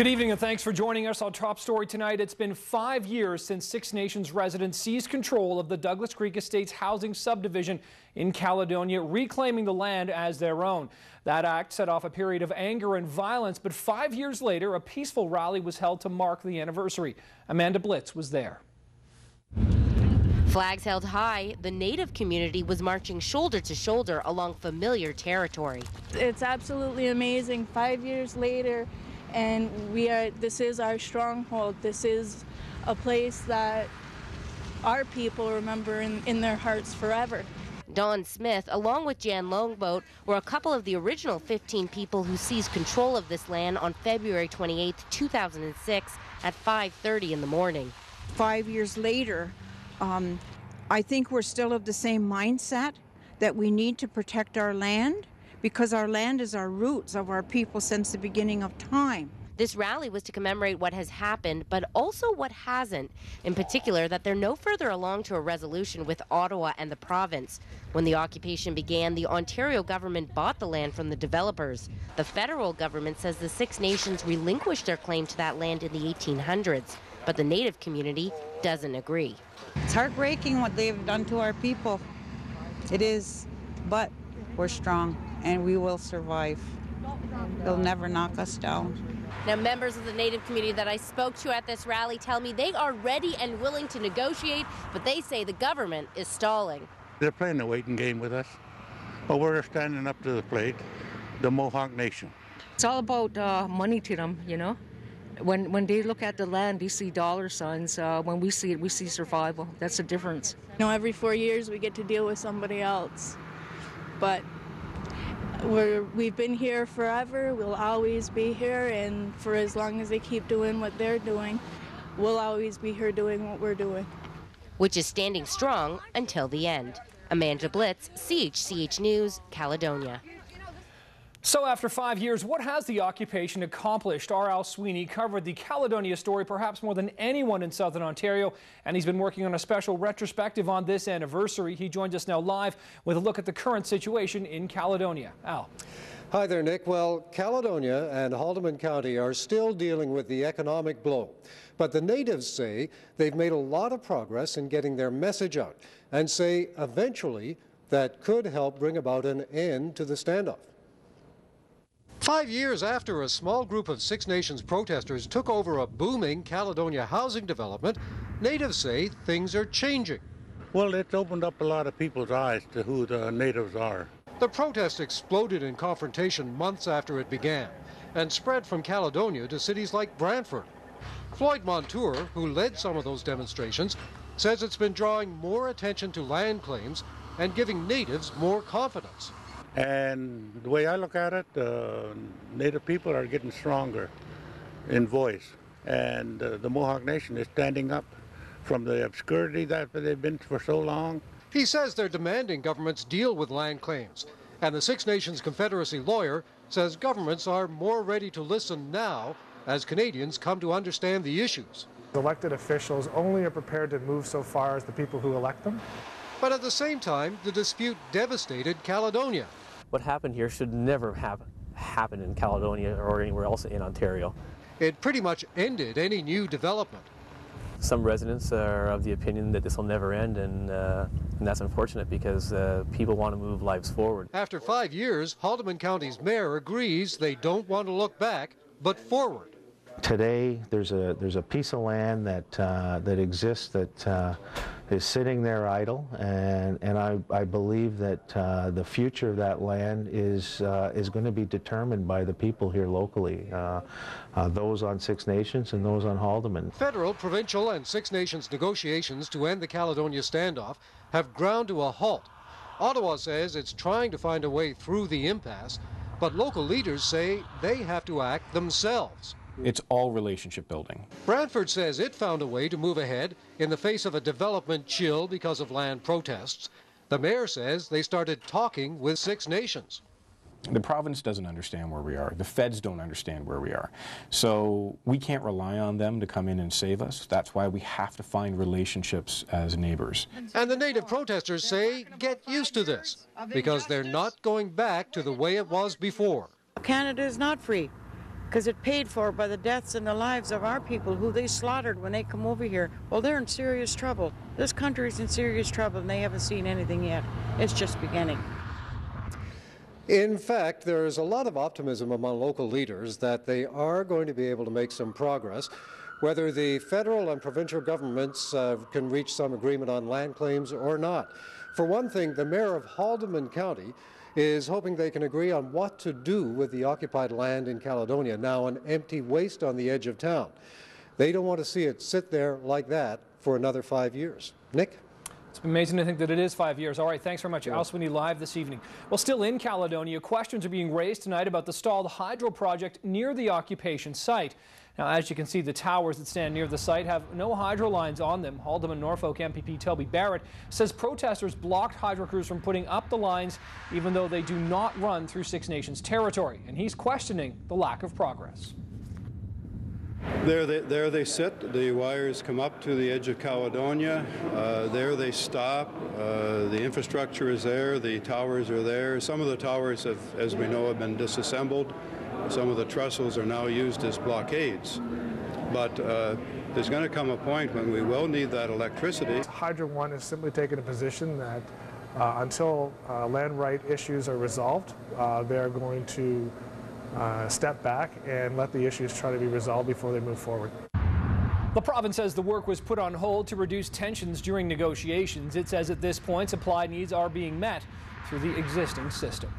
Good evening and thanks for joining us. Our top story tonight. It's been 5 years since Six Nations residents seized control of the Douglas Creek Estates housing subdivision in Caledonia, reclaiming the land as their own. That act set off a period of anger and violence, but 5 years later, a peaceful rally was held to mark the anniversary. Amanda Blitz was there. Flags held high, the Native community was marching shoulder to shoulder along familiar territory. It's absolutely amazing. 5 years later, and this is our stronghold. This is a place that our people remember in their hearts forever. Don Smith, along with Jan Longboat, were a couple of the original 15 people who seized control of this land on February 28, 2006 at 5:30 in the morning. 5 years later, I think we're still of the same mindset that we need to protect our land, because our land is our roots of our people since the beginning of time. This rally was to commemorate what has happened, but also what hasn't. In particular, that they're no further along to a resolution with Ottawa and the province. When the occupation began, the Ontario government bought the land from the developers. The federal government says the Six Nations relinquished their claim to that land in the 1800s, but the Native community doesn't agree. It's heartbreaking what they've done to our people. It is, but we're strong and we will survive. They'll never knock us down. Now, members of the Native community that I spoke to at this rally tell me they are ready and willing to negotiate, but they say the government is stalling. They're playing a waiting game with us, but we're standing up to the plate, the Mohawk Nation. It's all about money to them, you know. When they look at the land, they see dollar signs. When we see it, we see survival. That's the difference. You know, every 4 years we get to deal with somebody else, but we've been here forever. We'll always be here, and for as long as they keep doing what they're doing, we'll always be here doing what we're doing. Which is standing strong until the end. Amanda Blitz, CHCH News, Caledonia. So after 5 years, what has the occupation accomplished? R.L. Sweeney covered the Caledonia story perhaps more than anyone in Southern Ontario, and he's been working on a special retrospective on this anniversary. He joins us now live with a look at the current situation in Caledonia. Al. Hi there, Nick. Well, Caledonia and Haldimand County are still dealing with the economic blow, but the natives say they've made a lot of progress in getting their message out and say eventually that could help bring about an end to the standoff. 5 years after a small group of Six Nations protesters took over a booming Caledonia housing development, natives say things are changing. Well, it's opened up a lot of people's eyes to who the natives are. The protest exploded in confrontation months after it began and spread from Caledonia to cities like Brantford. Floyd Montour, who led some of those demonstrations, says it's been drawing more attention to land claims and giving natives more confidence. And the way I look at it, Native people are getting stronger in voice. And the Mohawk Nation is standing up from the obscurity that they've been for so long. He says they're demanding governments deal with land claims. And the Six Nations Confederacy lawyer says governments are more ready to listen now as Canadians come to understand the issues. Elected officials only are prepared to move so far as the people who elect them. But at the same time, the dispute devastated Caledonia. What happened here should never have happened in Caledonia or anywhere else in Ontario. It pretty much ended any new development. Some residents are of the opinion that this will never end, and that's unfortunate because people want to move lives forward. After 5 years, Haldimand County's mayor agrees they don't want to look back, but forward. Today, there's a piece of land that exists that is sitting there idle, and I believe that the future of that land is going to be determined by the people here locally, those on Six Nations and those on Haldimand. Federal, provincial, and Six Nations negotiations to end the Caledonia standoff have ground to a halt. Ottawa says it's trying to find a way through the impasse, but local leaders say they have to act themselves. It's all relationship building. Brantford says it found a way to move ahead in the face of a development chill because of land protests. The mayor says they started talking with Six Nations. The province doesn't understand where we are. The feds don't understand where we are. So we can't rely on them to come in and save us. That's why we have to find relationships as neighbors. And the native protesters say get used to this because they're not going back to the way it was before. Canada is not free. because it paid for by the deaths and the lives of our people who they slaughtered when they come over here. Well, they're in serious trouble. This country's in serious trouble, and they haven't seen anything yet. It's just beginning. In fact, there is a lot of optimism among local leaders that they are going to be able to make some progress. Whether the federal and provincial governments can reach some agreement on land claims or not. For one thing, the mayor of Haldimand County is hoping they can agree on what to do with the occupied land in Caledonia, now an empty waste on the edge of town. They don't want to see it sit there like that for another 5 years. Nick? It's amazing to think that it is 5 years. All right, thanks very much. Al Sweeney live this evening. Well, still in Caledonia, questions are being raised tonight about the stalled hydro project near the occupation site. Now, as you can see, the towers that stand near the site have no hydro lines on them. Haldimand Norfolk MPP Toby Barrett says protesters blocked hydro crews from putting up the lines, even though they do not run through Six Nations territory. And he's questioning the lack of progress. There they sit. The wires come up to the edge of Caledonia. There they stop. The infrastructure is there. The towers are there. Some of the towers, as we know, have been disassembled. Some of the trestles are now used as blockades. But there's going to come a point when we will need that electricity. Hydro One is simply taking a position that until land right issues are resolved, they're going to step back and let the issues try to be resolved before they move forward. The province says the work was put on hold to reduce tensions during negotiations. It says at this point supply needs are being met through the existing system.